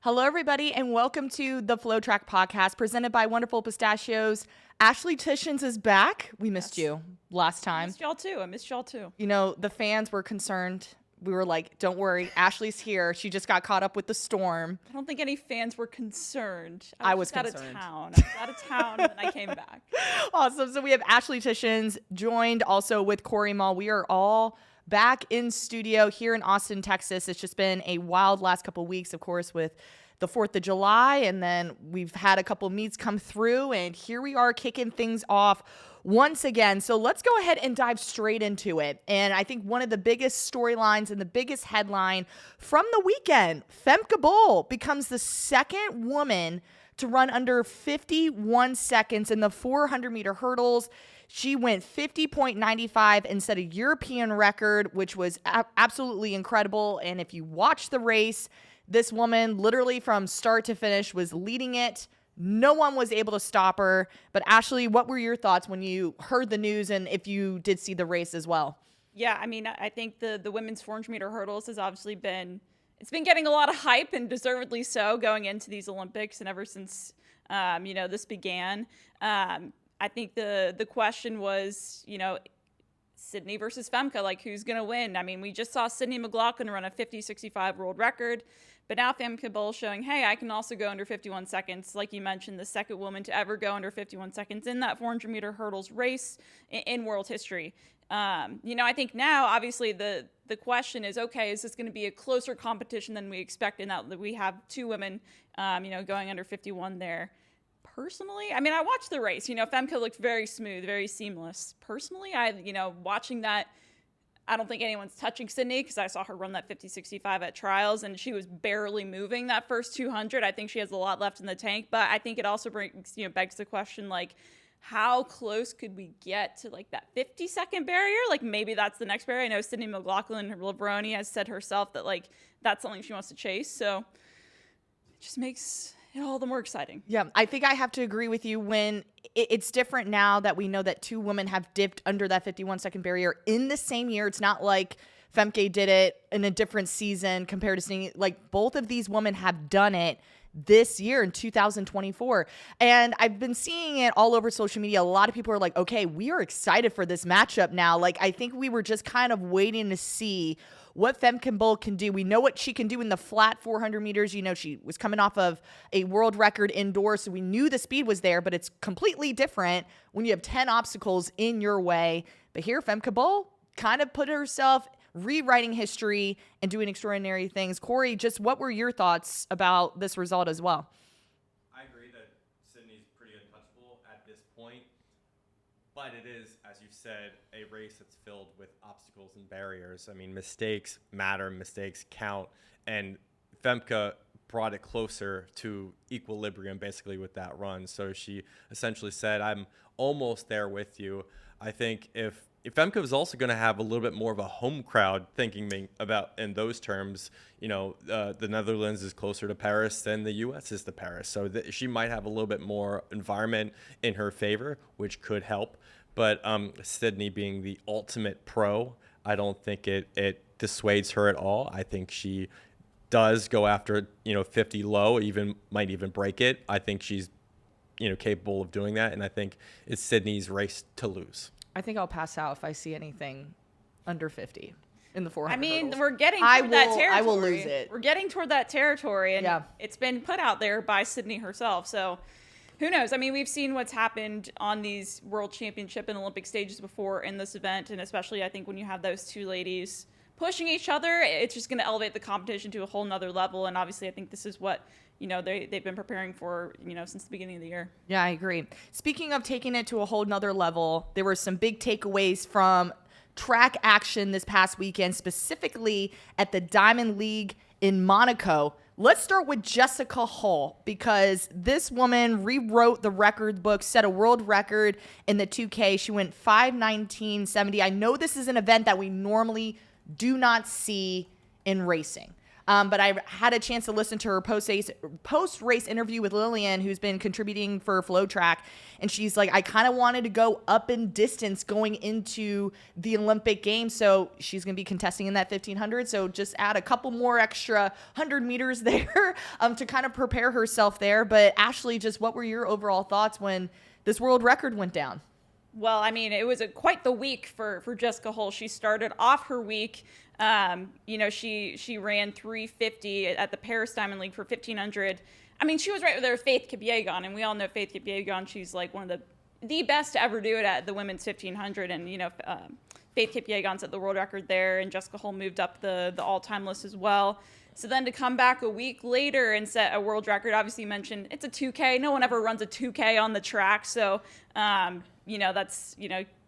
Hello, everybody, and welcome to the FloTrack Podcast presented by Wonderful Pistachios. Ashley Tishins is back. We missed you last time. I missed y'all too. You know, the fans were concerned. We were like, don't worry, Ashley's here. She just got caught up with the storm. I don't think any fans were concerned. I was out concerned. of town. I was out of town and then I came back. Awesome. So we have Ashley Tishins joined also with Corey Mall. We are all back in studio here in Austin, Texas. It's just been a wild last couple of weeks, of course, with the 4th of July, and then we've had a couple meets come through, and here we are kicking things off once again. So let's go ahead and dive straight into it. And I think one of the biggest storylines and the biggest headline from the weekend, Fema Bol becomes the second woman to run under 51 seconds in the 400-meter hurdles. She went 50.95 and set a European record, which was absolutely incredible. And if you watch the race, this woman literally from start to finish was leading it. No one was able to stop her. But Ashley, what were your thoughts when you heard the news and if you did see the race as well? Yeah, I mean, I think the women's 400-meter hurdles has obviously been getting a lot of hype, and deservedly so, going into these Olympics and ever since this began. I think the question was, Sydney versus Femke, like who's going to win? I mean, we just saw Sydney McLaughlin run a 50.65 world record, but now Fema Bol showing, hey, I can also go under 51 seconds. Like you mentioned, the second woman to ever go under 51 seconds in that 400-meter hurdles race in world history. I think now, obviously, the question is, okay, is this going to be a closer competition than we expect in that we have two women, going under 51 there? Personally, I mean, I watched the race. Femke looked very smooth, very seamless. Personally, watching that, I don't think anyone's touching Sydney because I saw her run that 50.65 at trials, and she was barely moving that first 200. I think she has a lot left in the tank, but I think it also begs the question, like, how close could we get to like that 50-second barrier? Like maybe that's the next barrier. I know Sydney McLaughlin, Levroni, has said herself that like that's something she wants to chase. So it just makes it all the more exciting. Yeah, I think I have to agree with you when it's different now that we know that two women have dipped under that 51-second barrier in the same year. It's not like Femke did it in a different season compared to seeing like both of these women have done it this year in 2024. And I've been seeing it all over social media. A lot of people are like, okay, we are excited for this matchup now. Like, I think we were just kind of waiting to see what Fema Bol can do. We know what she can do in the flat 400 meters. She was coming off of a world record indoors, so we knew the speed was there, but it's completely different when you have 10 obstacles in your way. But here, Fema Bol kind of put herself rewriting history and doing extraordinary things. Corey, just what were your thoughts about this result as well? I agree that Sydney's pretty untouchable at this point, but it is, as you said, a race that's filled with obstacles and barriers. I mean, mistakes matter, mistakes count, and Femke brought it closer to equilibrium basically with that run. So she essentially said, I'm almost there with you. I think if Femke was also going to have a little bit more of a home crowd thinking about in those terms, the Netherlands is closer to Paris than the U.S. is to Paris. So she might have a little bit more environment in her favor, which could help. But Sydney being the ultimate pro, I don't think it dissuades her at all. I think she does go after, 50 low, might even break it. I think she's, capable of doing that. And I think it's Sydney's race to lose. I think I'll pass out if I see anything under 50 in the 400 I mean, hurdles. we're getting toward that territory. I will lose it. We're getting toward that territory, and It's been put out there by Sydney herself. So who knows? I mean, we've seen what's happened on these World Championship and Olympic stages before in this event, and especially I think when you have those two ladies pushing each other, it's just going to elevate the competition to a whole nother level. And obviously, I think this is what they've been preparing for, since the beginning of the year. Yeah, I agree. Speaking of taking it to a whole nother level, there were some big takeaways from track action this past weekend, specifically at the Diamond League in Monaco. Let's start with Jessica Hull, because this woman rewrote the record book, set a world record in the 2K. She went 5:19.70. I know this is an event that we normally do not see in racing. But I had a chance to listen to her post-race interview with Lillian, who's been contributing for FloTrack. And she's like, I kind of wanted to go up in distance going into the Olympic Games. So she's going to be contesting in that 1500. So just add a couple more extra 100 meters there to kind of prepare herself there. But Ashley, just what were your overall thoughts when this world record went down? Well, I mean, it was quite the week for Jessica Hull. She started off her week. She ran 3:50 at the Paris Diamond League for 1500. I mean, she was right with her Faith Kipyegon, and we all know Faith Kipyegon. She's like one of the best to ever do it at the women's 1500. And Faith Kipyegon set the world record there, and Jessica Hull moved up the all-time list as well. So then to come back a week later and set a world record, obviously you mentioned it's a 2K. No one ever runs a 2K on the track, so that's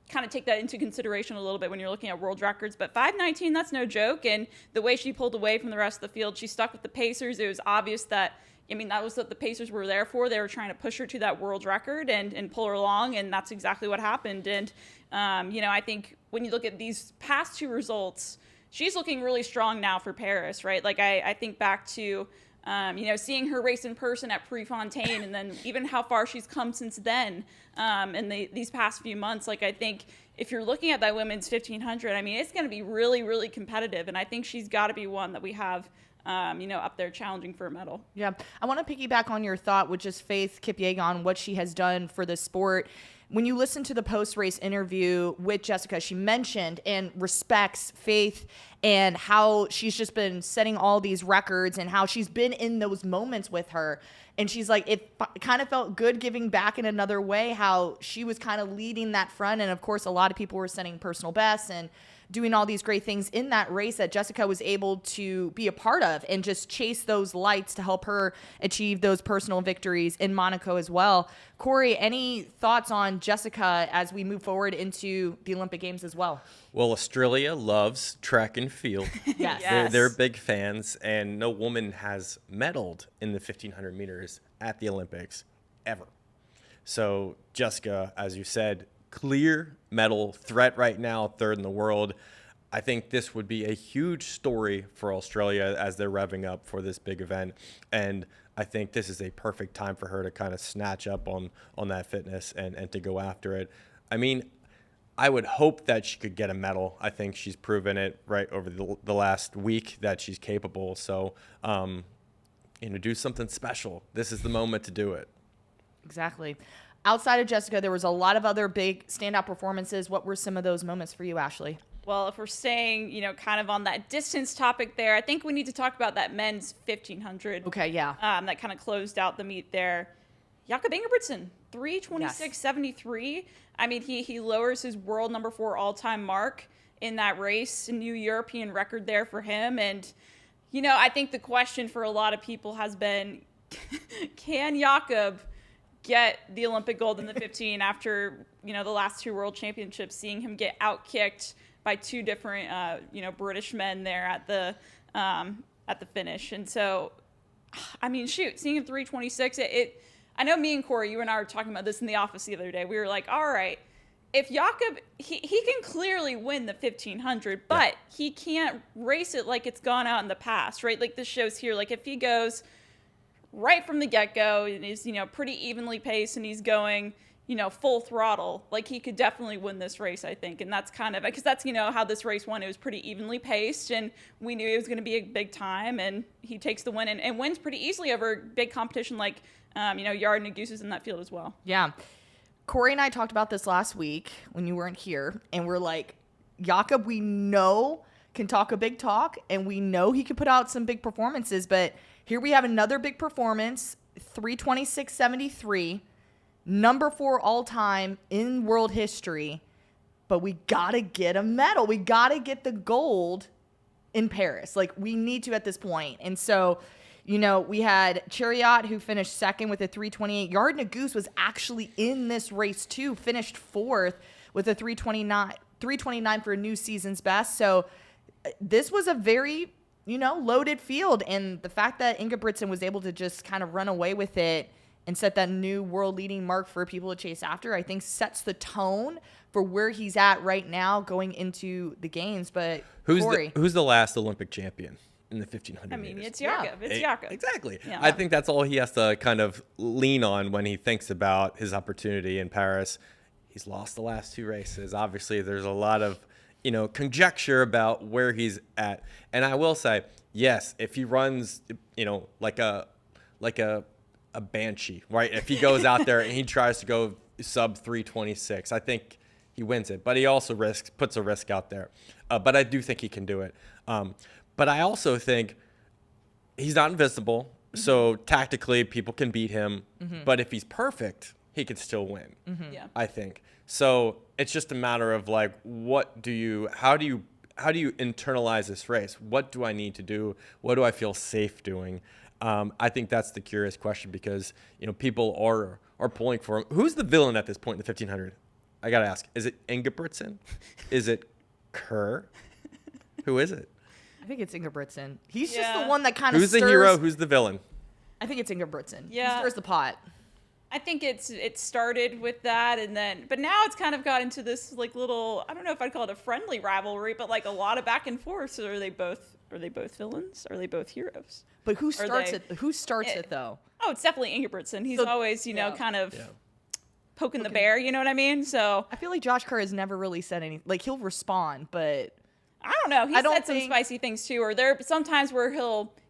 kind of take that into consideration a little bit when you're looking at world records. But 5:19, that's no joke. And the way she pulled away from the rest of the field, she stuck with the Pacers. It was obvious that, that was what the Pacers were there for. They were trying to push her to that world record and pull her along, and that's exactly what happened. And, I think when you look at these past two results, she's looking really strong now for Paris, right? Like I think back to, seeing her race in person at Prefontaine, and then even how far she's come since then in these past few months. Like, I think if you're looking at that women's 1500, I mean, it's going to be really, really competitive. And I think she's got to be one that we have, up there challenging for a medal. Yeah. I want to piggyback on your thought, which is Faith Kipyegon, what she has done for the sport. When you listen to the post-race interview with Jessica, she mentioned and respects Faith and how she's just been setting all these records and how she's been in those moments with her. And she's like, it kind of felt good giving back in another way, how she was kind of leading that front. And of course, a lot of people were setting personal bests and doing all these great things in that race that Jessica was able to be a part of and just chase those lights to help her achieve those personal victories in Monaco as well. Corey, any thoughts on Jessica as we move forward into the Olympic Games as well? Well, Australia loves track and field. Yes. They're big fans, and no woman has medaled in the 1500 meters at the Olympics ever. So Jessica, as you said, clear medal threat right now, third in the world. I think this would be a huge story for Australia as they're revving up for this big event. And I think this is a perfect time for her to kind of snatch up on that fitness and to go after it. I mean, I would hope that she could get a medal. I think she's proven it right over the last week that she's capable. So, do something special. This is the moment to do it. Exactly. Outside of Jessica, there was a lot of other big standout performances. What were some of those moments for you, Ashley? Well, if we're staying, kind of on that distance topic there, I think we need to talk about that men's 1500. Okay, yeah. That kind of closed out the meet there. Jakob Ingebrigtsen, 3:26.73. Yes. I mean, he lowers his world number 4 all-time mark in that race, a new European record there for him. And, I think the question for a lot of people has been, can Jakob get the Olympic gold in the 15 after, the last 2 world championships, seeing him get outkicked by 2 different, British men there at the finish. And so, I mean, seeing him 3:26, I know me and Corey, you and I were talking about this in the office the other day. We were like, all right, if Jakob, he can clearly win the 1500, but he can't race it like it's gone out in the past, right? Like this shows here, like if he goes right from the get-go and is, pretty evenly paced and he's going, full throttle, like he could definitely win this race, I think. And that's kind of, because that's, how this race went. It was pretty evenly paced and we knew it was going to be a big time, and he takes the win and wins pretty easily over big competition like, Yard and Goose is in that field as well. Yeah. Corey and I talked about this last week when you weren't here, and we're like, Jakob, we know can talk a big talk, and we know he can put out some big performances, but here we have another big performance, 3:26.73, number 4 all-time in world history, but we got to get a medal. We got to get the gold in Paris. Like, we need to at this point. And so, we had Chariot, who finished second with a 3:28. Yard and Goose was actually in this race, too, finished 4th with a 3:29 for a new season's best. So this was a very, loaded field. And the fact that Ingebrigtsen was able to just kind of run away with it and set that new world-leading mark for people to chase after, I think sets the tone for where he's at right now going into the games. But who's the last Olympic champion in the 1500 I mean, meters. it's Jakob. It's Jakob. Exactly. Yeah. I think that's all he has to kind of lean on when he thinks about his opportunity in Paris. He's lost the last 2 races. Obviously, there's a lot of, conjecture about where he's at. And I will say, yes, if he runs, like a banshee, right? If he goes out there and he tries to go sub 326, I think he wins it. But he also puts a risk out there. But I do think he can do it. But I also think he's not invisible. So tactically, people can beat him. But if he's perfect, he could still win. Yeah. I think. So it's just a matter of like, how do you internalize this race? What do I need to do? What do I feel safe doing? I think that's the curious question because, people are pulling for him. Who's the villain at this point in the 1500? I got to ask, is it Ingebrigtsen? Is it Kerr? Who is it? I think it's Ingebrigtsen. He's just the one that kind of Who's the hero? Who's the villain? I think it's Ingebrigtsen. Yeah. He stirs the pot. I think it started with that, but now it's kind of got into this like little, I don't know if I'd call it a friendly rivalry, but like a lot of back and forth. So are they both villains? Are they both heroes? But who starts it? Who starts it though? Oh, it's definitely Ingebrigtsen. He's always, kind of poking the bear. You know what I mean? So I feel like Josh Kerr has never really said anything. Like he'll respond, but I don't know. He said some spicy things too, or there sometimes where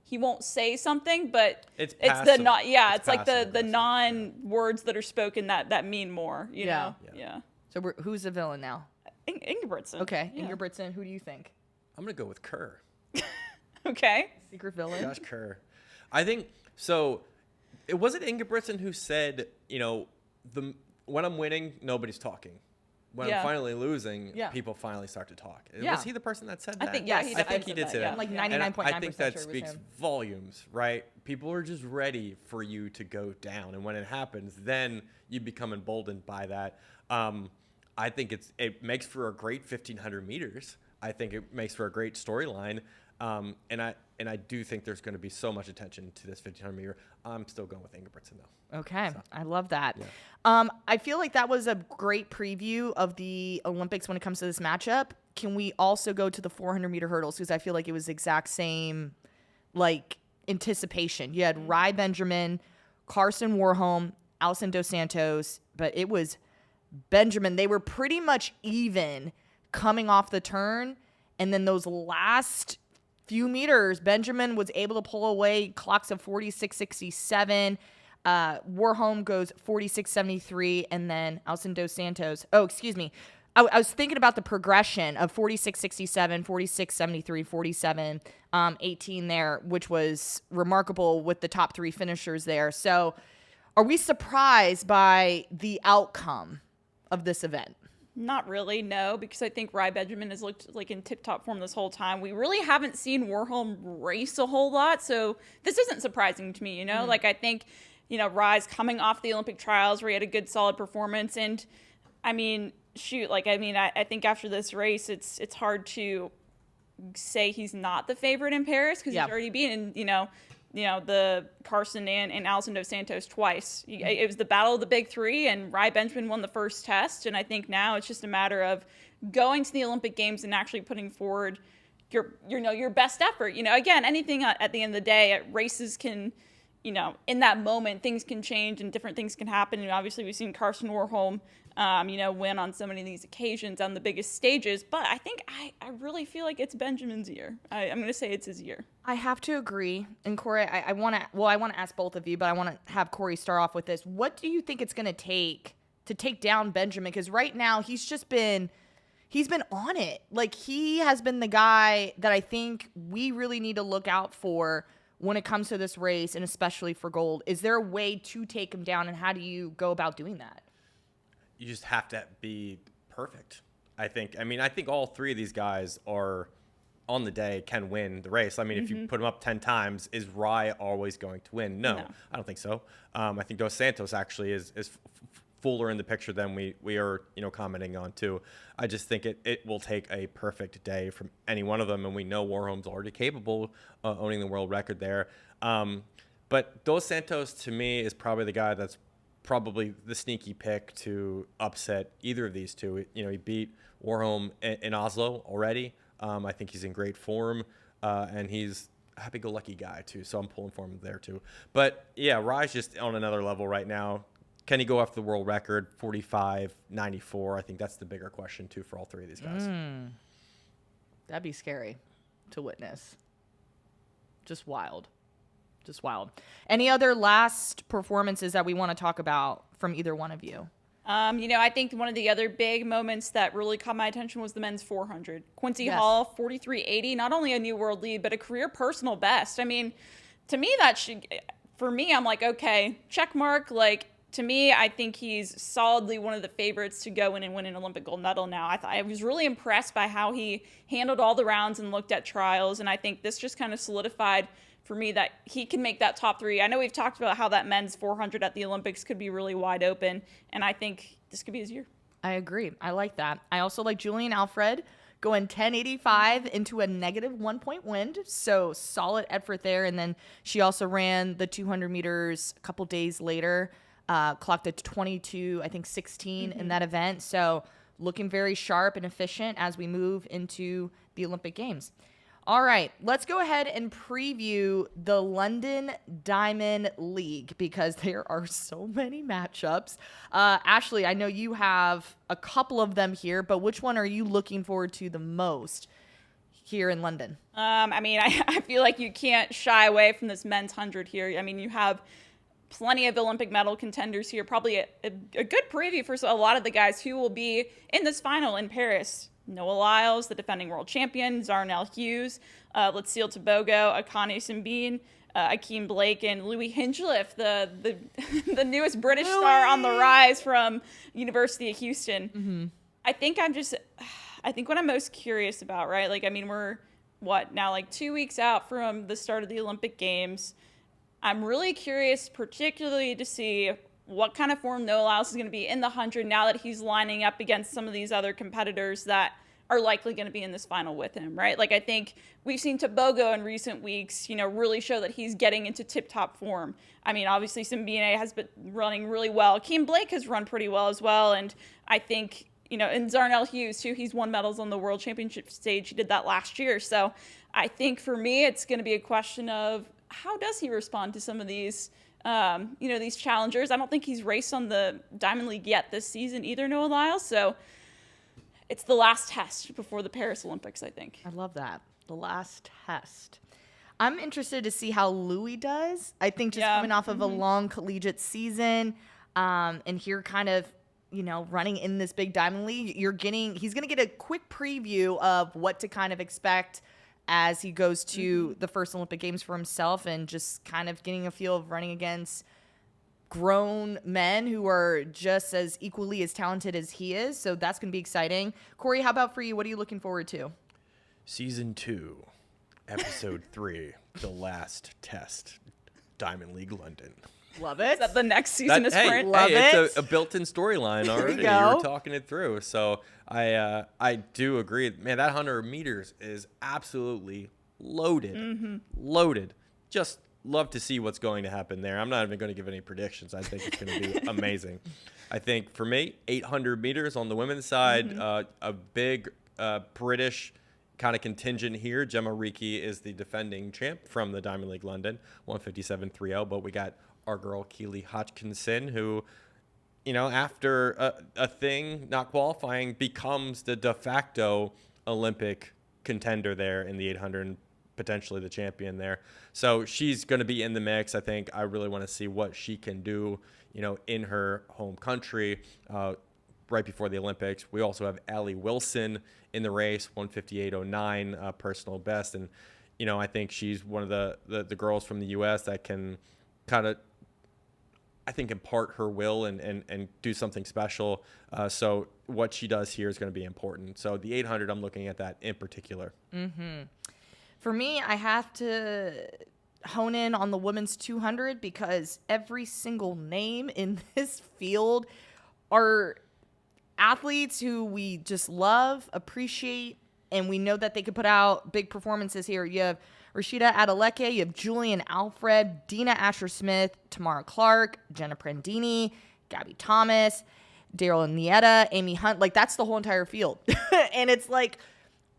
he won't say something, but it's the not. Yeah, it's like the non words that are spoken that mean more. You know. Yeah. So who's the villain now? Ingebrigtsen. Okay, yeah. Ingebrigtsen. Who do you think? I'm gonna go with Kerr. Okay. Secret villain. Josh Kerr. I think so. It wasn't Ingebrigtsen who said, when I'm winning, nobody's talking. When I'm finally losing, people finally start to talk. Was he the person that said that? I think I think he did say that. I'm like 99.9% I think that sure speaks volumes, right? People are just ready for you to go down, and when it happens, then you become emboldened by that. I think it makes for a great 1500 meters. I think it makes for a great storyline, and I do think there's going to be so much attention to this 1500 meter. I'm still going with Ingebrigtsen though. Okay, So. I love that. Yeah. I feel like that was a great preview of the Olympics when it comes to this matchup. Can we also go to the 400 meter hurdles? Because I feel like it was the exact same, like, anticipation. You had Rai Benjamin, Carson Warholm, Alison Dos Santos, but it was Benjamin. They were pretty much even coming off the turn, and then those last few meters, Benjamin was able to pull away clocks of 46.67. Warholm goes 46.73, and then Alison Dos Santos. Oh, excuse me. I was thinking about the progression of 46.67, 46.73, 47.18 there, which was remarkable with the top 3 finishers there. So are we surprised by the outcome of this event? Not really, no, because I think Rai Benjamin has looked like in tip-top form this whole time. We really haven't seen Warholm race a whole lot, so this isn't surprising to me, Like, I think, Rai's coming off the Olympic trials where he had a good, solid performance, and, I mean, I think after this race, it's hard to say he's not the favorite in Paris, because he's already been in, the Carson and Alison Dos Santos twice. It was the battle of the big 3, and Rai Benjamin won the first test. And I think now it's just a matter of going to the Olympic Games and actually putting forward your best effort. Again, anything at the end of the day, races can, in that moment, things can change and different things can happen. And obviously we've seen Carson Warholm, win on so many of these occasions on the biggest stages. But I think I really feel like it's Benjamin's year. I'm going to say it's his year. I have to agree. And Corey, I want to ask both of you, but I want to have Corey start off with this. What do you think it's going to take down Benjamin? Because right now he's been on it. Like, he has been the guy that I think we really need to look out for when it comes to this race, and especially for gold. Is there a way to take him down, and how do you go about doing that? You just have to be perfect. I think all 3 of these guys are on the day can win the race. I mean, if you put them up 10 times, is Rai always going to win? No, I don't think so. I think Dos Santos actually is fuller in the picture than we are, commenting on too. I just think it will take a perfect day from any one of them, and we know Warholm's already capable of owning the world record there. But Dos Santos, to me, is probably the guy that's probably the sneaky pick to upset either of these two. He beat Warholm in Oslo already. I think he's in great form, and he's happy-go-lucky guy too, so I'm pulling for him there too. But yeah, Rye's just on another level right now. Can he go after the world record, 45.94? I think that's the bigger question too for all three of these guys. That'd be scary to witness. Just wild. Just wild. Any other last performances that we want to talk about from either one of you? I think one of the other big moments that really caught my attention was the men's 400. Quincy Hall, 43.80, not only a new world lead, but a career personal best. I mean, to me, for me, I'm like, okay, check mark. Like, to me, I think he's solidly one of the favorites to go in and win an Olympic gold medal now. I was really impressed by how he handled all the rounds and looked at trials, and I think this just kind of solidified for me that he can make that top three. I know we've talked about how that men's 400 at the Olympics could be really wide open, and I think this could be his year. I agree. I like that. I also like Julian Alfred going 10.85 into a negative 1 point wind. So solid effort there. And then she also ran the 200 meters a couple days later, clocked a 22, I think 16 in that event. So looking very sharp and efficient as we move into the Olympic Games. All right, let's go ahead and preview the London Diamond League because there are so many matchups. Ashley, I know you have a couple of them here, but which one are you looking forward to the most here in London? I feel like you can't shy away from this men's 100 here. I mean, you have plenty of Olympic medal contenders here, probably a good preview for a lot of the guys who will be in this final in Paris. Noah Lyles, the defending world champion, Zarnell Hughes, Lucille Tebogo, Akane Simbine, Akeem Blake, and Louis Hinchcliffe, the newest British star on the rise from University of Houston. Mm-hmm. I think what I'm most curious about, right? Like, I mean, we're now like 2 weeks out from the start of the Olympic Games. I'm really curious, particularly to see what kind of form Noah Lyles is going to be in the 100 now that he's lining up against some of these other competitors that are likely going to be in this final with him, right? Like, I think we've seen Tebogo in recent weeks, really show that he's getting into tip-top form. I mean, obviously, Simbine has been running really well. Akeem Blake has run pretty well as well. And I think, and Zarnell Hughes, too, he's won medals on the World Championship stage. He did that last year. So I think for me, it's going to be a question of how does he respond to some of these these challengers. I don't think he's raced on the Diamond League yet this season either, Noah Lyles. So it's the last test before the Paris Olympics, I think. I love that. The last test. I'm interested to see how Louis does. I think just coming off of a long collegiate season and here kind of, running in this big Diamond League, he's going to get a quick preview of what to kind of expect as he goes to the first Olympic Games for himself and just kind of getting a feel of running against grown men who are just as equally as talented as he is. So that's going to be exciting. Corey, how about for you? What are you looking forward to? Season 2, Episode 3, The Last Test, Diamond League London. Love it. Is that the next season of Sprint? Love it. It's a built-in storyline already. You were talking it through. So I do agree. Man, that 100 meters is absolutely loaded. Loaded. Just love to see what's going to happen there. I'm not even going to give any predictions. I think it's going to be amazing. I think for me, 800 meters on the women's side, a big British kind of contingent here. Gemma Reekie is the defending champ from the Diamond League London, 157.30. But we got our girl Keely Hodgkinson, who, after a thing not qualifying, becomes the de facto Olympic contender there in the 800 and potentially the champion there. So she's going to be in the mix. I think I really want to see what she can do, in her home country right before the Olympics. We also have Allie Wilson in the race, 158.09 personal best. And, I think she's one of the girls from the U.S. that can kind of, I think, impart her will and do something special. So what she does here is going to be important. So the 800, I'm looking at that in particular. For me, I have to hone in on the women's 200 because every single name in this field are athletes who we just love, appreciate, and we know that they could put out big performances here. You have Rashida Adeleke, you have Julian Alfred, Dina Asher-Smith, Tamara Clark, Jenna Prandini, Gabby Thomas, Daryl Nieta, Amy Hunt. Like, that's the whole entire field. And it's like,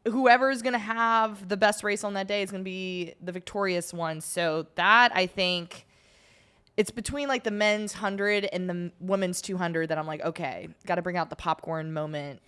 whoever's going to have the best race on that day is going to be the victorious one. So that, I think, it's between like the men's 100 and the women's 200 that I'm like, okay, got to bring out the popcorn moment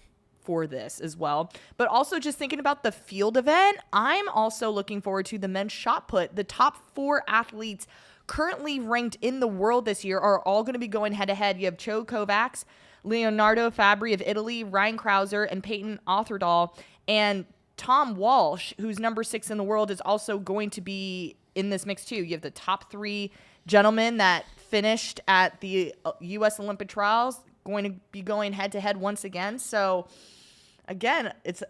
for this as well. But also just thinking about the field event, I'm also looking forward to the men's shot put. The top 4 athletes currently ranked in the world this year are all going to be going head to head. You have Cho Kovacs, Leonardo Fabri of Italy, Ryan Krauser, and Peyton Otherdahl. And Tom Walsh, who's number 6 in the world, is also going to be in this mix too. You have the top 3 gentlemen that finished at the U.S. Olympic trials going to be going head to head once again. So again, it's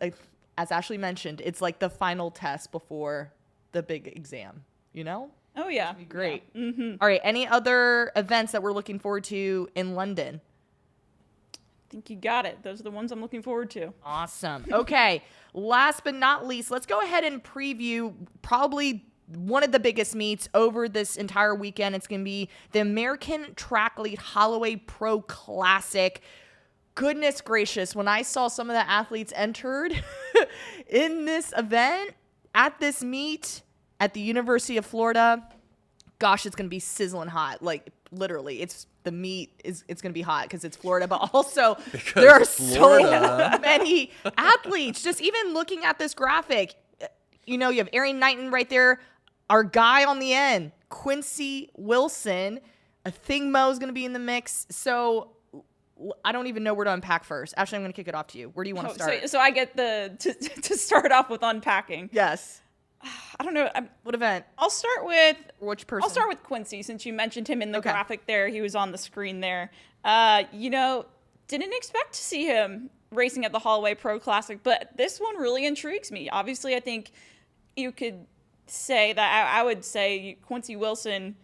as Ashley mentioned, it's like the final test before the big exam, you know? Oh, yeah. Be great. Yeah. Mm-hmm. All right. Any other events that we're looking forward to in London? I think you got it. Those are the ones I'm looking forward to. Awesome. Okay. Last but not least, let's go ahead and preview probably one of the biggest meets over this entire weekend. It's going to be the American Track Lead Holloway Pro Classic. Goodness gracious, when I saw some of the athletes entered in this event at this meet at the University of Florida, gosh, it's going to be sizzling hot. Like literally, it's going to be hot because it's Florida, but also there are so many athletes. Just even looking at this graphic, you know, you have Arian Knighton right there. Our guy on the end, Quincy Wilson. I think Mo's going to be in the mix. So I don't even know where to unpack first. Ashley, I'm going to kick it off to you. Where do you want to start? So I get to start off with unpacking. Yes. I don't know. What event? I'll start with which person? I'll start with Quincy since you mentioned him in the graphic there. He was on the screen there. You know, didn't expect to see him racing at the Holloway Pro Classic, but this one really intrigues me. Obviously, I think you could say that I would say Quincy Wilson,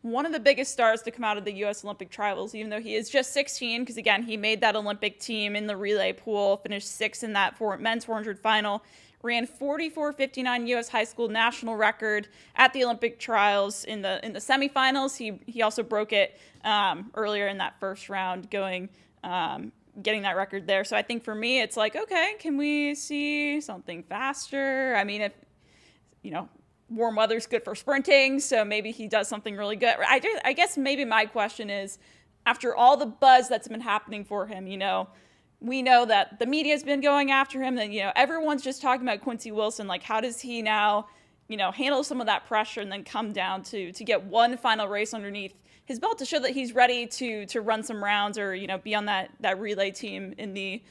one of the biggest stars to come out of the U.S. Olympic trials, even though he is just 16, because again, he made that Olympic team in the relay pool, finished 6th in that men's 400 final, ran 44:59 U.S. high school national record at the Olympic trials in the semifinals. He also broke it earlier in that first round, getting that record there. So I think for me, it's like, okay, can we see something faster? I mean, if you know, warm weather's good for sprinting, so maybe he does something really good. I guess maybe my question is, after all the buzz that's been happening for him, you know, we know that the media's been going after him, and, you know, everyone's just talking about Quincy Wilson. Like, how does he now, you know, handle some of that pressure and then come down to get one final race underneath his belt to show that he's ready to run some rounds or, you know, be on that relay team in the,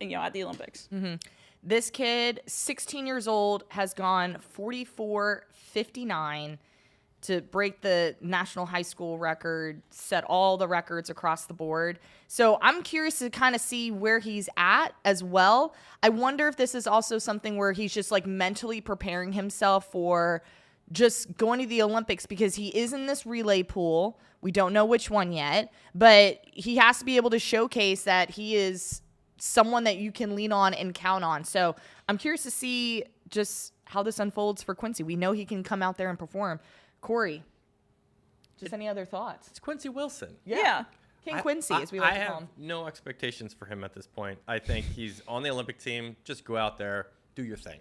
you know, at the Olympics. Mm-hmm. This kid, 16 years old, has gone 44:59 to break the national high school record, set all the records across the board. So I'm curious to kind of see where he's at as well. I wonder if this is also something where he's just like mentally preparing himself for just going to the Olympics, because he is in this relay pool. We don't know which one yet, but he has to be able to showcase that he is someone that you can lean on and count on. So I'm curious to see just how this unfolds for Quincy. We know he can come out there and perform. Corey, just any other thoughts? It's Quincy Wilson. Yeah. King Quincy, as we like to call him. I have no expectations for him at this point. I think he's on the Olympic team. Just go out there, do your thing,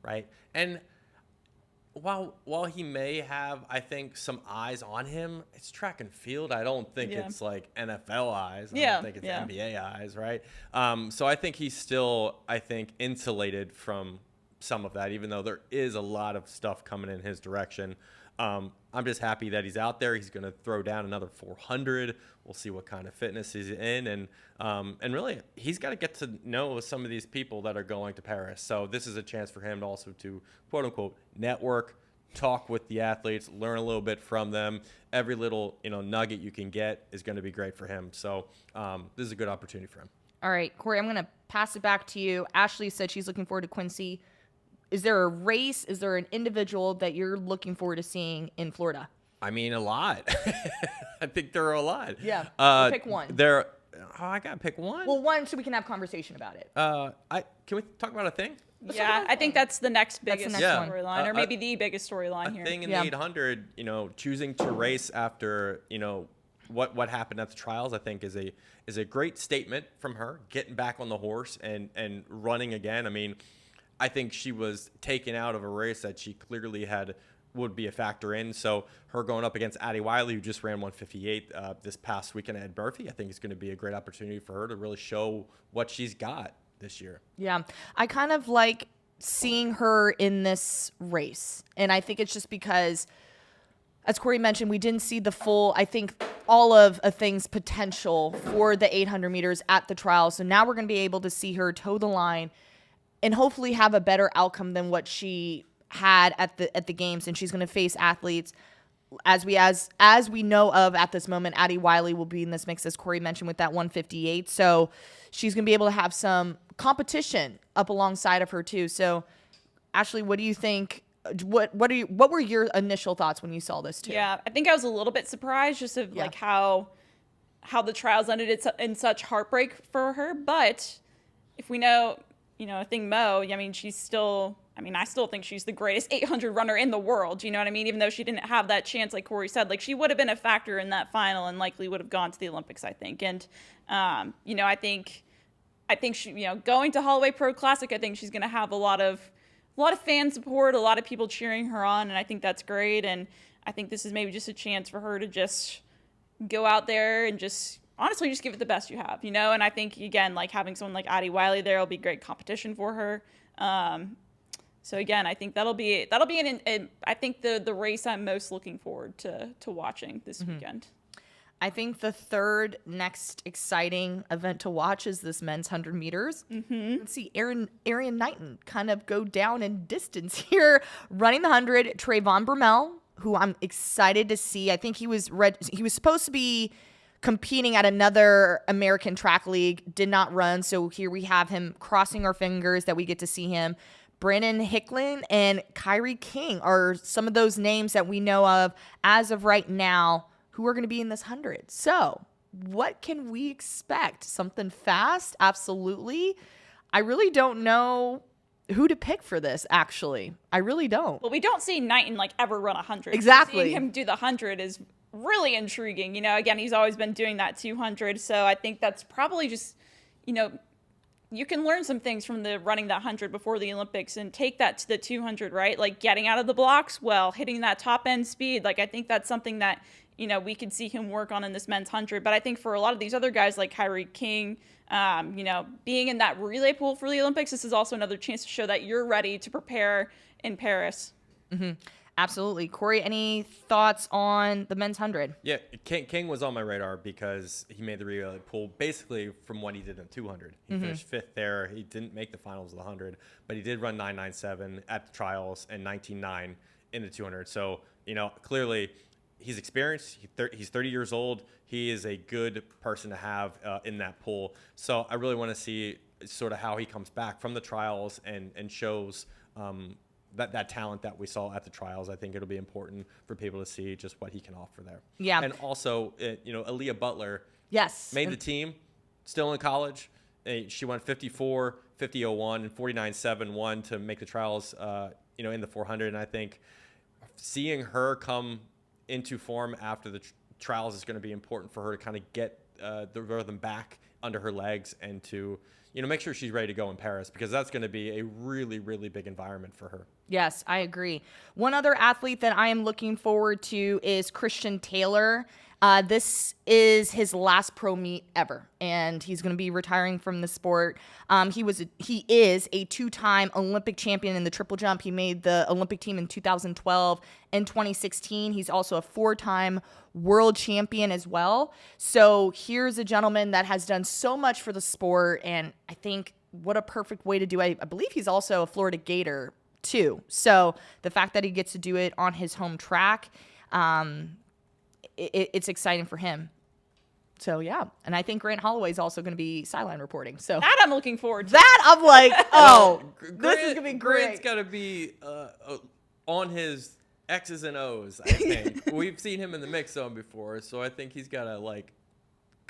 right? And while he may have, I think, some eyes on him, it's track and field. I don't think it's like NFL eyes. I don't think it's NBA eyes, right? So I think he's still, insulated from some of that, even though there is a lot of stuff coming in his direction. I'm just happy that he's out there. He's going to throw down another 400. We'll see what kind of fitness he's in. And really, he's got to get to know some of these people that are going to Paris. So this is a chance for him to also to, quote unquote, network, talk with the athletes, learn a little bit from them. Every little, nugget you can get is going to be great for him. So this is a good opportunity for him. All right, Corey, I'm going to pass it back to you. Ashley said she's looking forward to Quincy. Is there a race? Is there an individual that you're looking forward to seeing in Florida? I mean, a lot. I think there are a lot. Yeah. Pick one. I got to pick one? Well, one so we can have conversation about it. Can we talk about a thing? Yeah, I think that's the next biggest storyline, or maybe the biggest storyline here. A thing in the 800, choosing to race after, what happened at the trials, I think, is a great statement from her, getting back on the horse and running again. I mean, I think she was taken out of a race that she clearly would be a factor in. So her going up against Addie Wiley, who just ran 158 this past weekend at Ed Murphy, I think is going to be a great opportunity for her to really show what she's got this year. Yeah, I kind of like seeing her in this race, and I think it's just because, as Corey mentioned, we didn't see the full, I think, all of a thing's potential for the 800 meters at the trial. So now we're going to be able to see her toe the line and hopefully have a better outcome than what she had at the games. And she's going to face athletes as we know of at this moment. Addie Wiley will be in this mix, as Corey mentioned, with that 158. So she's going to be able to have some competition up alongside of her too. So Ashley, what do you think? What were your initial thoughts when you saw this too? Yeah, I think I was a little bit surprised just of like how the trials ended in such heartbreak for her. But if we know, I think Mo, I mean, I still think she's the greatest 800 runner in the world. You know what I mean? Even though she didn't have that chance, like Corey said, like she would have been a factor in that final and likely would have gone to the Olympics, I think. And, I think she, going to Holloway Pro Classic, I think she's going to have a lot of fan support, a lot of people cheering her on. And I think that's great. And I think this is maybe just a chance for her to just go out there and just honestly just give it the best you have, And I think, again, like having someone like Addie Wiley there will be great competition for her. So again, I think that'll be I think the race I'm most looking forward to watching this weekend. I think the third next exciting event to watch is this men's 100 meters. Let's see Arian Knighton kind of go down in distance here, running the 100. Trayvon Bromell, who I'm excited to see. I think he was supposed to be competing at another American track league, did not run. So here we have him, crossing our fingers that we get to see him. Brandon Hicklin and Kyrie King are some of those names that we know of as of right now who are going to be in this 100. So what can we expect? Something fast? Absolutely. I really don't know who to pick for this, actually. I really don't. Well, we don't see Knighton ever run 100. Exactly. Seeing him do the 100 is really intriguing. Again, he's always been doing that 200. So I think that's probably just, you can learn some things from the running that 100 before the Olympics and take that to the 200, right? Like getting out of the blocks well, hitting that top end speed. Like I think that's something that, we could see him work on in this men's 100. But I think for a lot of these other guys like Kyrie King, being in that relay pool for the Olympics, this is also another chance to show that you're ready to prepare in Paris. Mm-hmm. Absolutely. Corey, any thoughts on the men's 100? Yeah, King was on my radar because he made the relay pool basically from what he did in 200. He finished fifth there. He didn't make the finals of the 100, but he did run 9.97 at the trials and 19.9 in the 200. So, clearly he's experienced. He's 30 years old. He is a good person to have in that pool. So I really want to see sort of how he comes back from the trials and shows that talent that we saw at the trials. I think it'll be important for people to see just what he can offer there. Yeah. And also, Aaliyah Butler. Yes. Made the team, still in college. She went 54, 50.01, and 49.71 to make the trials, in the 400. And I think seeing her come into form after the trials is going to be important for her to kind of get the rhythm back under her legs and to make sure she's ready to go in Paris, because that's going to be a really, really big environment for her. Yes, I agree. One other athlete that I am looking forward to is Christian Taylor. This is his last pro meet ever, and he's going to be retiring from the sport. He is a two-time Olympic champion in the triple jump. He made the Olympic team in 2012 and 2016. He's also a four-time world champion as well. So here's a gentleman that has done so much for the sport, and I think what a perfect way to do it. I believe he's also a Florida Gator too. So the fact that he gets to do it on his home track, it's exciting for him. So yeah, and I think Grant Holloway is also going to be sideline reporting. So that I'm looking forward to. That I'm like, this is going to be great. Grant's got to be on his X's and O's. I think we've seen him in the mix zone before, so I think he's got to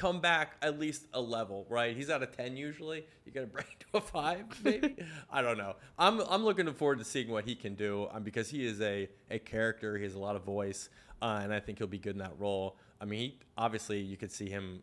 come back at least a level, right? He's at a 10 usually. You got to break to a 5, maybe. I don't know. I'm looking forward to seeing what he can do because he is a character. He has a lot of voice, and I think he'll be good in that role. I mean, obviously you could see him,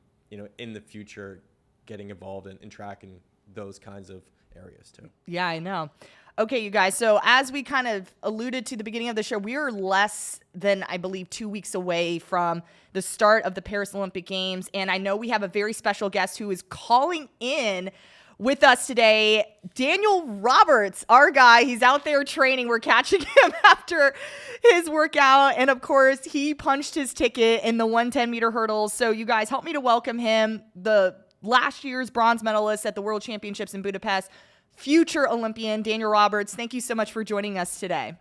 in the future getting involved in tracking those kinds of areas too. Yeah, I know. Okay, you guys. So as we kind of alluded to the beginning of the show, we are less than, I believe, 2 weeks away from the start of the Paris Olympic Games. And I know we have a very special guest who is calling in with us today, Daniel Roberts, our guy. He's out there training. We're catching him after his workout. And of course, he punched his ticket in the 110-meter hurdles. So you guys help me to welcome him, the last year's bronze medalist at the World Championships in Budapest, future Olympian, Daniel Roberts. Thank you so much for joining us today.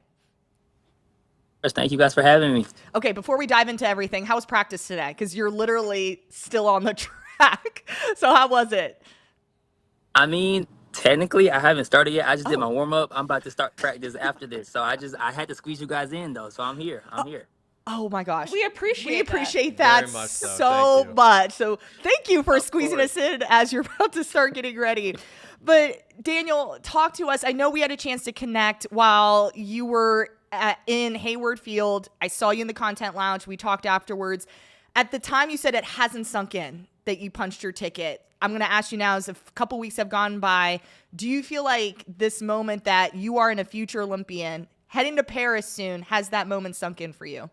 Thank you guys for having me. Okay, before we dive into everything, how was practice today? Because you're literally still on the track. So how was it? I mean, technically, I haven't started yet. I just did my warm-up. I'm about to start practice after this. So I had to squeeze you guys in, though. So I'm here. Oh, my gosh. We appreciate that very much so much. So thank you for squeezing us in as you're about to start getting ready. But Daniel, talk to us. I know we had a chance to connect while you were in Hayward Field. I saw you in the content lounge. We talked afterwards. At the time, you said it hasn't sunk in that you punched your ticket. I'm going to ask you now, as a couple weeks have gone by, do you feel like this moment that you are in a future Olympian, heading to Paris soon, has that moment sunk in for you?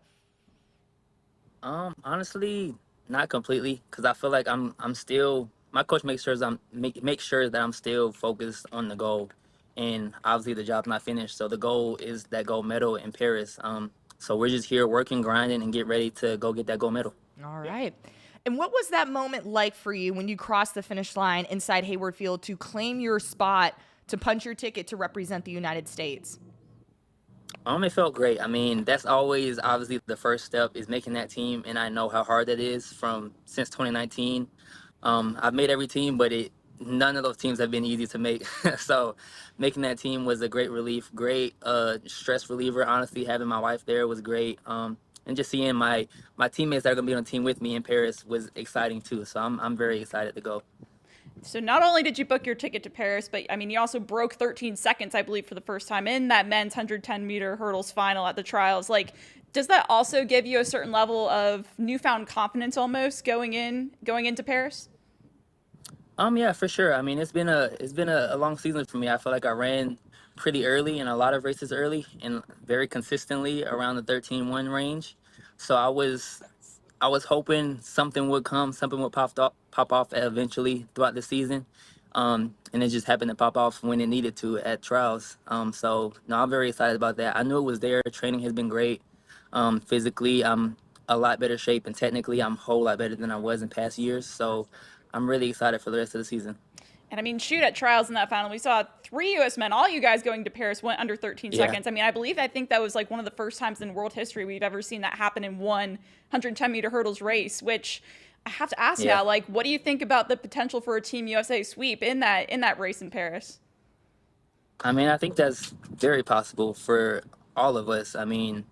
Honestly, not completely, because I feel like I'm still. My coach makes sure that I'm still focused on the goal, and obviously the job's not finished. So the goal is that gold medal in Paris. So we're just here working, grinding, and get ready to go get that gold medal. All right. And what was that moment like for you when you crossed the finish line inside Hayward Field to claim your spot to punch your ticket to represent the United States? It felt great. I mean, that's always obviously the first step is making that team, and I know how hard that is since 2019. I've made every team, but none of those teams have been easy to make. So making that team was a great relief, great stress reliever. Honestly, having my wife there was great. And just seeing my teammates that are going to be on the team with me in Paris was exciting too. So I'm very excited to go. So not only did you book your ticket to Paris, but I mean, you also broke 13 seconds, I believe, for the first time in that men's 110-meter hurdles final at the trials. Like, does that also give you a certain level of newfound confidence almost going into Paris? Yeah, for sure. I mean, it's been a long season for me. I feel like I ran pretty early in a lot of races early and very consistently around the 13-1 range. So I was hoping something would come, something would pop off eventually throughout the season. And it just happened to pop off when it needed to at trials. So no, I'm very excited about that. I knew it was there. Training has been great. Physically, I'm a lot better shape, and technically I'm a whole lot better than I was in past years. So I'm really excited for the rest of the season. And I mean, shoot, at trials in that final, we saw 3 U.S. men, all you guys going to Paris, went under 13 seconds. I mean, I think that was like one of the first times in world history we've ever seen that happen in one 110-meter hurdles race, which I have to ask now, like, what do you think about the potential for a Team USA sweep in that race in Paris? I mean, I think that's very possible for all of us. I mean,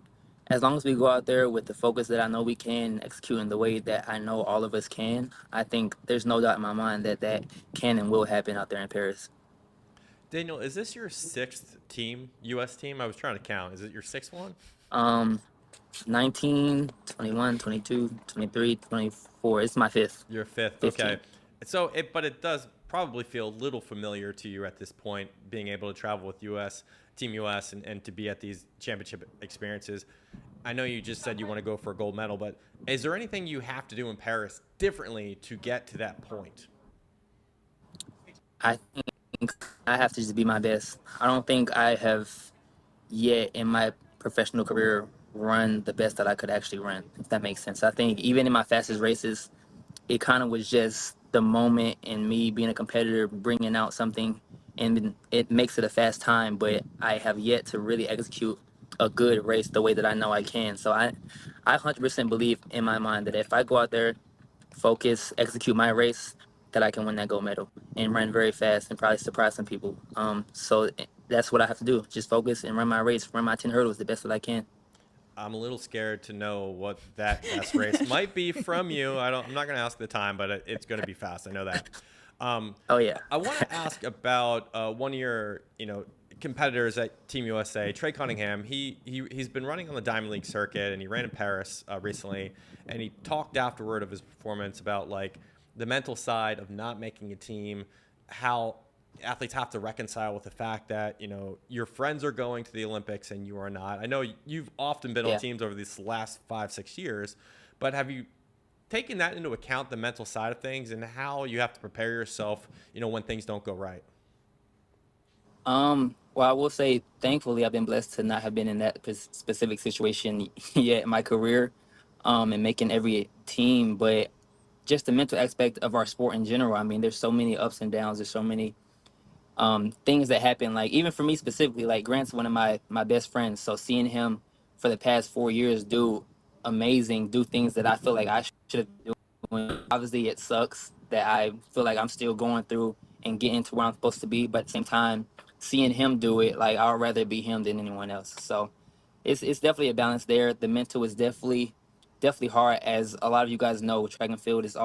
as long as we go out there with the focus that I know we can, execute in the way that I know all of us can, I think there's no doubt in my mind that can and will happen out there in Paris. Daniel, is this your 6th team, U.S. team? I was trying to count. Is it your 6th one? 19, 21, 22, 23, 24. It's my 5th. Your 5th. 15. Okay. So, but it does probably feel a little familiar to you at this point, being able to travel with Team US and to be at these championship experiences. I know you just said you want to go for a gold medal, but is there anything you have to do in Paris differently to get to that point? I think I have to just be my best. I don't think I have yet in my professional career run the best that I could actually run, if that makes sense. I think even in my fastest races, it kind of was just the moment and me being a competitor bringing out something, and it makes it a fast time, but I have yet to really execute a good race the way that I know I can. So I 100% believe in my mind that if I go out there, focus, execute my race, that I can win that gold medal and run very fast and probably surprise some people. So that's what I have to do. Just focus and run my race, run my 10 hurdles the best that I can. I'm a little scared to know what that best race might be from you. I'm not going to ask the time, but it's going to be fast. I know that. Oh yeah. I want to ask about one of your, competitors at Team USA, Trey Cunningham. He's been running on the Diamond League circuit, and he ran in Paris recently, and he talked afterward of his performance about like the mental side of not making a team, how athletes have to reconcile with the fact that your friends are going to the Olympics and you are not. I know you've often been on teams over these last 5-6 years, but have you taken that into account, the mental side of things, and how you have to prepare yourself when things don't go right? Well, I will say, thankfully, I've been blessed to not have been in that specific situation yet in my career, and making every team. But just the mental aspect of our sport in general. I mean, there's so many ups and downs. There's so many things that happen. Like even for me specifically, like Grant's one of my best friends. So seeing him for the past 4 years do things that I feel like I should have been doing. Obviously, it sucks that I feel like I'm still going through and getting to where I'm supposed to be. But at the same time, seeing him do it, like I'd rather be him than anyone else. So it's definitely a balance there. The mental is definitely hard, as a lot of you guys know. Track and field it's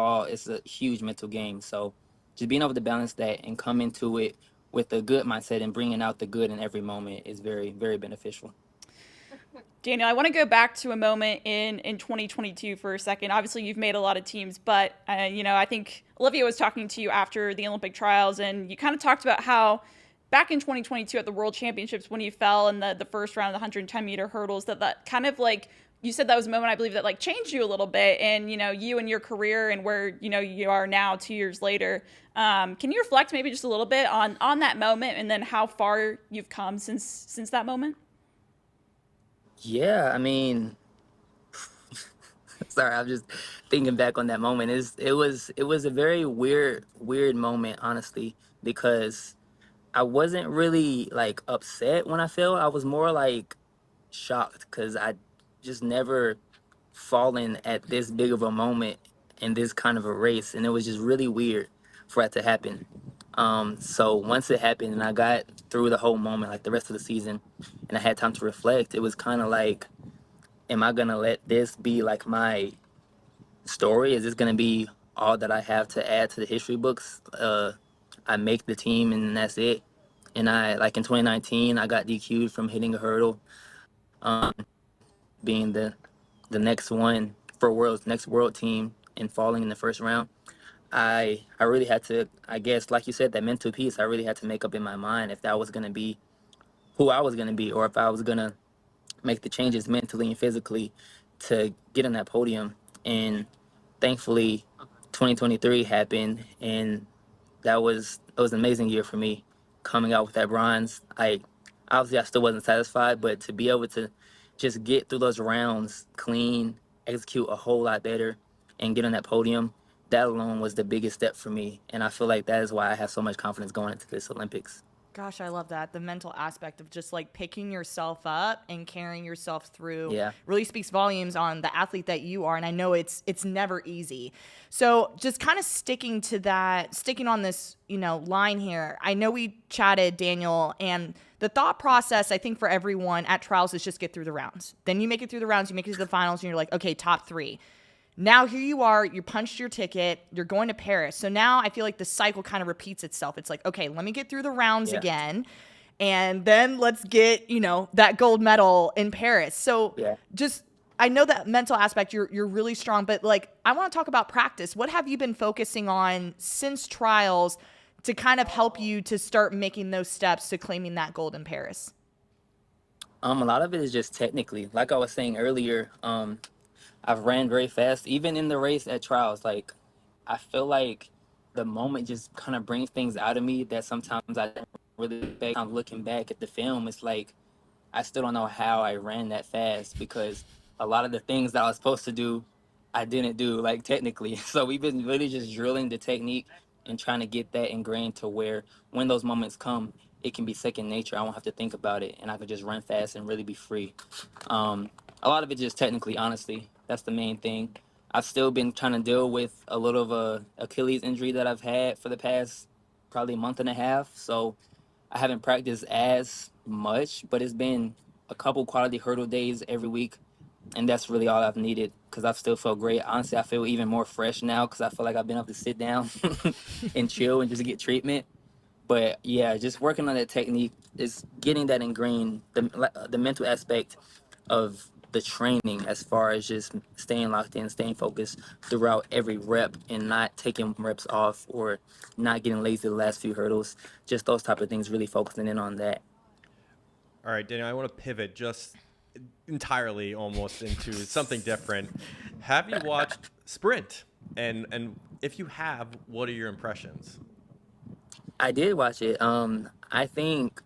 a huge mental game. So just being able to balance that and come into it with a good mindset and bringing out the good in every moment is very, very beneficial. Daniel, I want to go back to a moment in 2022 for a second. Obviously, you've made a lot of teams, but I think Olivia was talking to you after the Olympic trials, and you kind of talked about how back in 2022 at the World Championships, when you fell in the first round of the 110-meter hurdles, that kind of like, you said that was a moment, I believe, that like changed you a little bit, and you and your career and where you are now 2 years later. Can you reflect maybe just a little bit on that moment, and then how far you've come since that moment? Yeah, I mean, sorry, I'm just thinking back on that moment. It was a very weird moment, honestly, because I wasn't really like upset when I fell. I was more like shocked because I just never fallen at this big of a moment in this kind of a race, and it was just really weird for that to happen. So once it happened and I got through the whole moment, like the rest of the season, and I had time to reflect, it was kind of like, am I gonna let this be like my story? Is this gonna be all that I have to add to the history books? I make the team and that's it. And I, like in 2019, I got DQ'd from hitting a hurdle, um, being the next one for next world team and falling in the first round. I really had to, I guess, like you said, that mental piece, I really had to make up in my mind if that was going to be who I was going to be, or if I was going to make the changes mentally and physically to get on that podium. And thankfully, 2023 happened, and it was an amazing year for me coming out with that bronze. Obviously I still wasn't satisfied, but to be able to just get through those rounds clean, execute a whole lot better, and get on that podium, that alone was the biggest step for me. And I feel like that is why I have so much confidence going into this Olympics. Gosh, I love that. The mental aspect of just like picking yourself up and carrying yourself through really speaks volumes on the athlete that you are. And I know it's never easy. So just kind of sticking on this, line here. I know we chatted, Daniel, and the thought process, I think, for everyone at trials is just get through the rounds. Then you make it through the rounds, you make it to the finals, and you're like, okay, top 3. Now here you are, you punched your ticket, you're going to Paris. So now I feel like the cycle kind of repeats itself. It's like, okay, let me get through the rounds again, and then let's get, that gold medal in Paris. So just, I know that mental aspect, you're really strong, but like, I want to talk about practice. What have you been focusing on since trials to kind of help you to start making those steps to claiming that gold in Paris? A lot of it is just technically, like I was saying earlier, I've ran very fast, even in the race at trials. Like, I feel like the moment just kind of brings things out of me that sometimes I don't really expect. I'm looking back at the film, it's like, I still don't know how I ran that fast, because a lot of the things that I was supposed to do, I didn't do, like, technically. So we've been really just drilling the technique and trying to get that ingrained to where when those moments come, it can be second nature. I won't have to think about it, and I can just run fast and really be free. A lot of it just technically, honestly. That's the main thing. I've still been trying to deal with a little of a Achilles injury that I've had for the past probably month and a half. So I haven't practiced as much, but it's been a couple quality hurdle days every week And that's really all I've needed because I've still felt great. Honestly, I feel even more fresh now because I feel like I've been able to sit down and chill and just get treatment. But yeah, just working on that technique is getting that ingrained, the mental aspect of the training as far as just staying locked in, staying focused throughout every rep and not taking reps off or not getting lazy the last few hurdles. Just those type of things, really focusing in on that. All right, Daniel, I want to pivot just entirely almost into something different. Have you watched Sprint? And if you have, what are your impressions? I did watch it. I think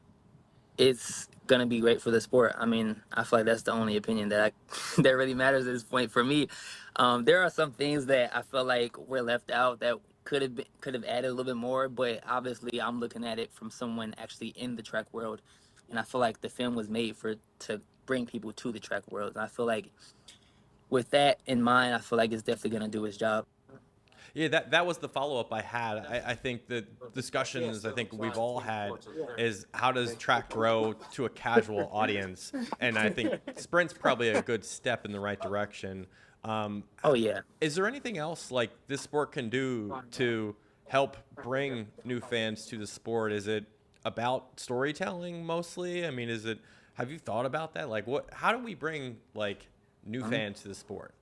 it's gonna be great for the sport. I mean, I feel like that's the only opinion that that really matters at this point for me. There are some things that I feel like were left out that could have added a little bit more, but obviously I'm looking at it from someone actually in the track world, and I feel like the film was made to bring people to the track world. And I feel like with that in mind, I feel like it's definitely gonna do its job. Yeah, that was the follow-up I had. I think the discussions I think we've all had is how does track grow to a casual audience? And I think Sprint's probably a good step in the right direction. Oh, yeah. Is there anything else like this sport can do to help bring new fans to the sport? Is it about storytelling mostly? I mean, have you thought about that? Like how do we bring like new fans to the sport?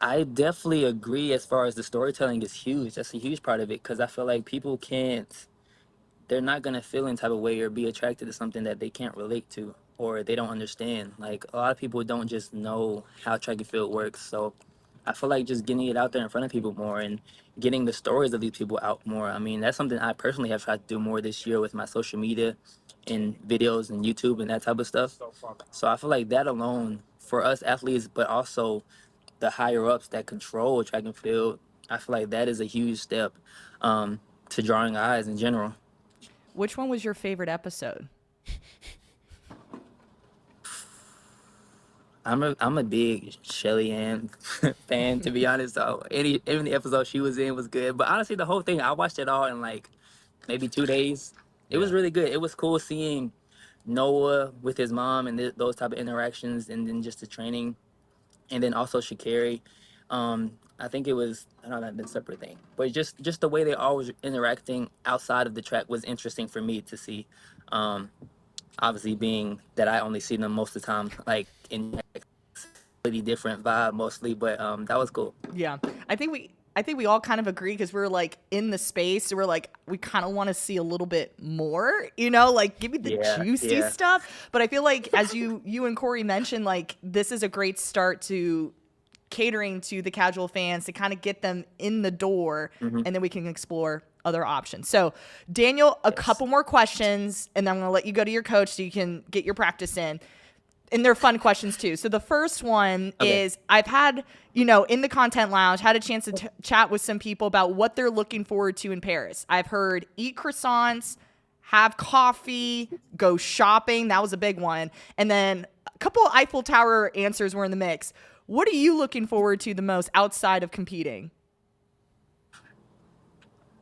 I definitely agree as far as the storytelling is huge. That's a huge part of it because I feel like they're not going to feel any type of way or be attracted to something that they can't relate to or they don't understand. Like a lot of people don't just know how track and field works. So I feel like just getting it out there in front of people more and getting the stories of these people out more. I mean, that's something I personally have tried to do more this year with my social media and videos and YouTube and that type of stuff. So I feel like that alone for us athletes, but also the higher ups that control track and field, I feel like that is a huge step to drawing eyes in general. Which one was your favorite episode? I'm a big Shelly Ann fan, to be honest. So any episode she was in was good. But honestly, the whole thing, I watched it all in like maybe 2 days. It was really good. It was cool seeing Noah with his mom and those type of interactions, and then just the training. And then also Sha'Carri. I think it was, I don't know, that's a separate thing. But just the way they all was interacting outside of the track was interesting for me to see. Obviously being that I only see them most of the time, like in really different vibe mostly, but that was cool. Yeah. I think we all kind of agree because we're like in the space. So we're like, we kind of want to see a little bit more, like give me the juicy stuff. But I feel like as you and Corey mentioned, like this is a great start to catering to the casual fans to kind of get them in the door, and then we can explore other options. So Daniel, a couple more questions and then I'm going to let you go to your coach so you can get your practice in. And they're fun questions too. So the first one is I've had, in the content lounge, had a chance to chat with some people about what they're looking forward to in Paris. I've heard eat croissants, have coffee, go shopping. That was a big one. And then a couple of Eiffel Tower answers were in the mix. What are you looking forward to the most outside of competing?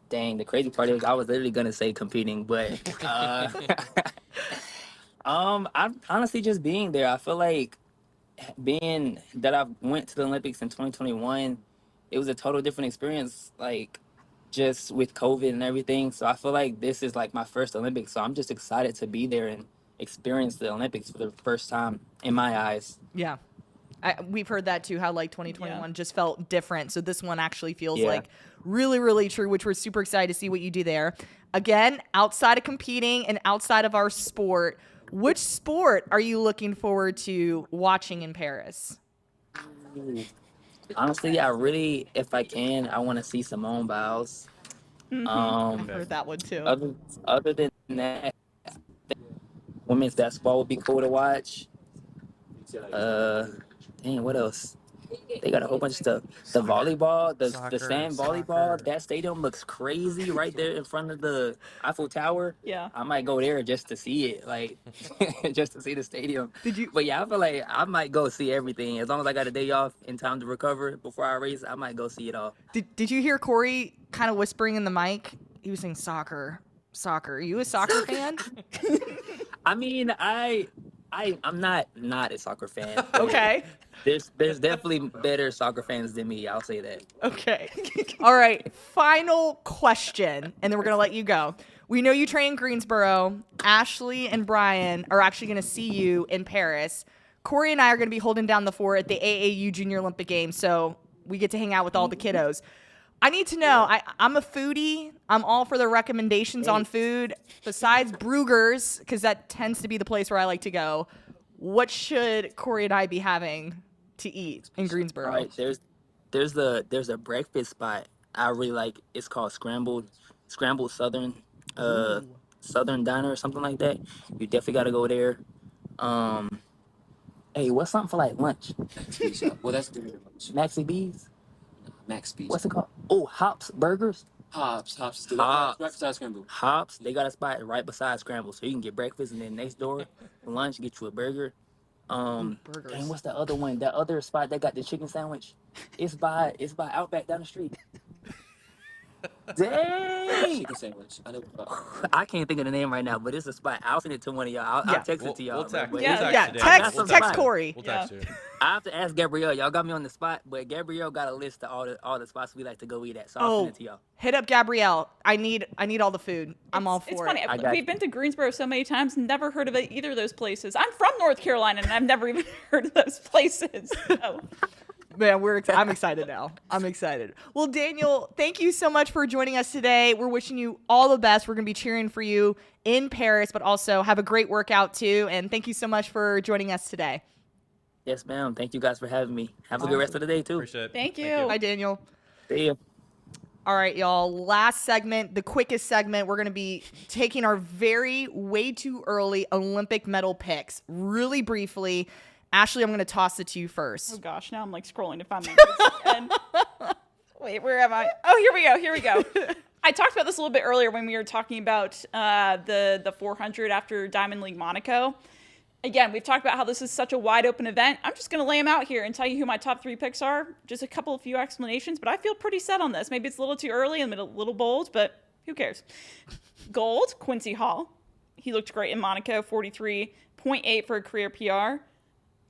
Dang, the crazy part is I was literally going to say competing, but I'm honestly just being there. I feel like being that I went to the Olympics in 2021, it was a total different experience, like just with COVID and everything. So I feel like this is like my first Olympics. So I'm just excited to be there and experience the Olympics for the first time in my eyes. Yeah. We've heard that too, how like 2021 just felt different. So this one actually feels like really, really true, which we're super excited to see what you do there. Again, outside of competing and outside of our sport, which sport are you looking forward to watching in Paris? Honestly, if I can, I want to see Simone Biles. I've heard that one too. Other than that, women's basketball would be cool to watch. What else? They got a whole bunch of stuff. The volleyball, the sand volleyball, that stadium looks crazy right there in front of the Eiffel Tower. Yeah. I might go there just to see it, like just to see the stadium. But yeah, I feel like I might go see everything. As long as I got a day off in time to recover before I race, I might go see it all. Did you hear Corey kind of whispering in the mic? He was saying soccer. Are you a soccer fan? I mean, I'm not a soccer fan. Okay. There's definitely better soccer fans than me. I'll say that. Okay. All right. Final question, and then we're going to let you go. We know you train in Greensboro. Ashley and Brian are actually going to see you in Paris. Corey and I are going to be holding down the fort at the AAU Junior Olympic Games, so we get to hang out with all the kiddos. I need to know, I'm a foodie. I'm all for the recommendations on food. Besides Brugger's, because that tends to be the place where I like to go, what should Corey and I be having to eat in Greensboro? All right, there's a breakfast spot I really like. It's called Scrambled Southern Southern Diner or something like that. You definitely got to go there. Hey, what's something for like lunch? Well, that's the Maxi B's? Max Beach. What's it called? Oh, Hops Burgers. Hops. Breakfast ice scramble. Hops. They got a spot right beside Scramble, so you can get breakfast and then next door for lunch get you a burger. Burgers. Dang, what's the other one? That other spot that got the chicken sandwich? It's by Outback down the street. Dang! Chicken sandwich. I know. I can't think of the name right now, but it's a spot. I'll send it to one of y'all. I'll text it to y'all. We'll text. but Text Corey. We'll text you. I have to ask Gabrielle. Y'all got me on the spot, but Gabrielle got a list of all the spots we like to go eat at. So I'll send it to y'all. Hit up Gabrielle. I need all the food. I'm all for It's funny. it. We've been to Greensboro so many times, never heard of either of those places. I'm from North Carolina, and I've never even heard of those places. So. Man, I'm excited now. I'm excited. Well, Daniel, thank you so much for joining us today. We're wishing you all the best. We're going to be cheering for you in Paris, but also have a great workout too. And thank you so much for joining us today. Yes, ma'am. Thank you guys for having me. Have a good rest of the day too. Appreciate it. Thank you. Bye, Daniel. See ya. All right, y'all. Last segment, the quickest segment. We're going to be taking our way too early Olympic medal picks really briefly. Ashley, I'm going to toss it to you first. Oh, gosh. Now I'm like scrolling to find my notes again. Wait, where am I? Oh, here we go. I talked about this a little bit earlier when we were talking about the 400 after Diamond League Monaco. Again, we've talked about how this is such a wide open event. I'm just going to lay them out here and tell you who my top 3 picks are. Just a few explanations, but I feel pretty set on this. Maybe it's a little too early and a little bold, but who cares? Gold, Quincy Hall. He looked great in Monaco, 43.8 for a career PR.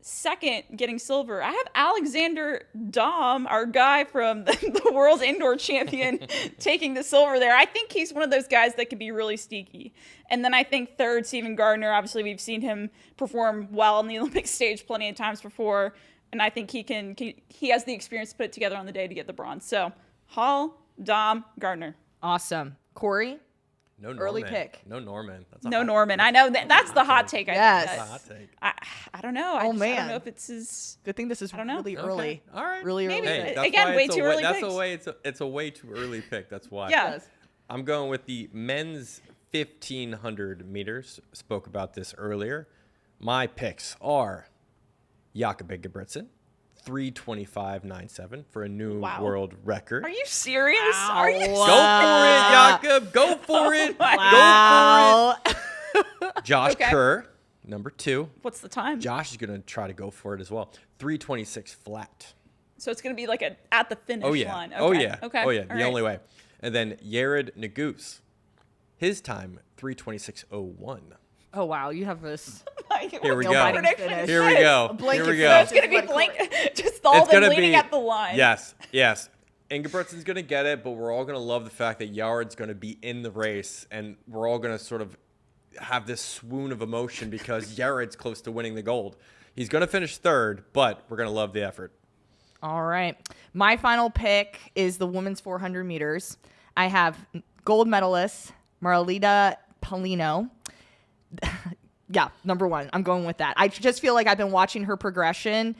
Second, getting silver, I have Alexander Dom, our guy from the world's indoor champion, taking the silver there. I think he's one of those guys that could be really sneaky. And then I think third, Stephen Gardner. Obviously, we've seen him perform well on the Olympic stage plenty of times before, and I think he has the experience to put it together on the day to get the bronze. So, Hall, Dom, Gardner. Awesome. Corey? No Norman. Early pick. No Norman. No Norman. I know that's the hot take. Yes. I Hot take. I don't know. I don't know if it's as Good thing this is really Okay. early. All right. Really early. Maybe. pick. that's Again, why way it's too early That's picks. a way. It's a way too early pick. That's why. Yeah. I'm going with the men's 1500 meters. Spoke about this earlier. My picks are Jakob Ingebrigtsen, 3:25.97 for a new world record. Are you serious? Wow. Are you? Go for it, Jakob. Go for it. Wow. Go for it. Josh Kerr, number 2. What's the time? Josh is going to try to go for it as well. 3:26 flat. So it's going to be like at the finish line. Okay. Oh, yeah. Okay. Oh, yeah. All The right. only way. And then Yared Naguse. His time, 3:26.01. Oh, wow. You have this. Here we No go. biting finish. Here we go. blanket Here we finish. go. It's going to be blank. Just all them leaning at the line. Yes. Ingebrigtsen's going to get it, but we're all going to love the fact that Yared's going to be in the race, and we're all going to sort of have this swoon of emotion because Yared's close to winning the gold. He's going to finish third, but we're going to love the effort. All right. My final pick is the women's 400 meters. I have gold medalist Marlita Paulino. Yeah, number 1. I'm going with that. I just feel like I've been watching her progression,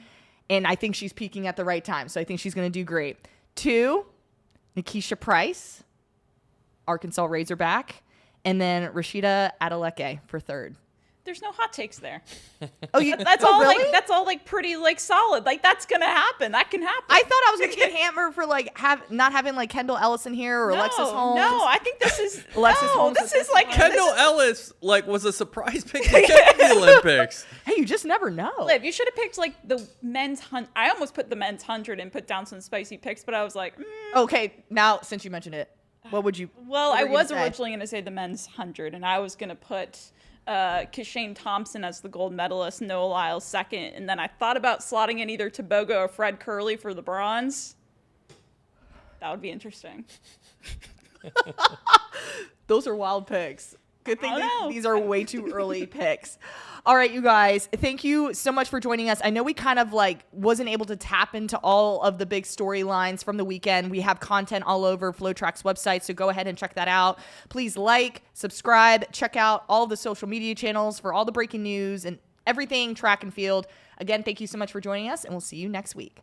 and I think she's peaking at the right time. So I think she's going to do great. 2, Nikisha Price, Arkansas Razorback, and then Rashida Adeleke for third. There's no hot takes there. Oh, That's all really? that's all pretty solid. That's going to happen. That can happen. I thought I was going to get hammered for not having Kendall Ellison here or Alexis Holmes. No, I think this is Alexis Holmes This is is like Kendall Ellis was a surprise pick to get to the Olympics. Hey, you just never know. Liv, you should have picked the men's I almost put the men's 100 and put down some spicy picks, but I was like, Okay, now since you mentioned it, what would you? Well, what I were you was gonna say? originally going to say the men's 100, and I was going to put Kashane Thompson as the gold medalist, Noah Lyles second, and then I thought about slotting in either Tebogo or Fred Curley for the bronze. That would be interesting. Those are wild picks. Good thing these are way too early picks. All right, you guys, thank you so much for joining us. I know we kind of wasn't able to tap into all of the big storylines from the weekend. We have content all over FloTrack's website, so go ahead and check that out. Please subscribe, check out all the social media channels for all the breaking news and everything track and field. Again, thank you so much for joining us, and we'll see you next week.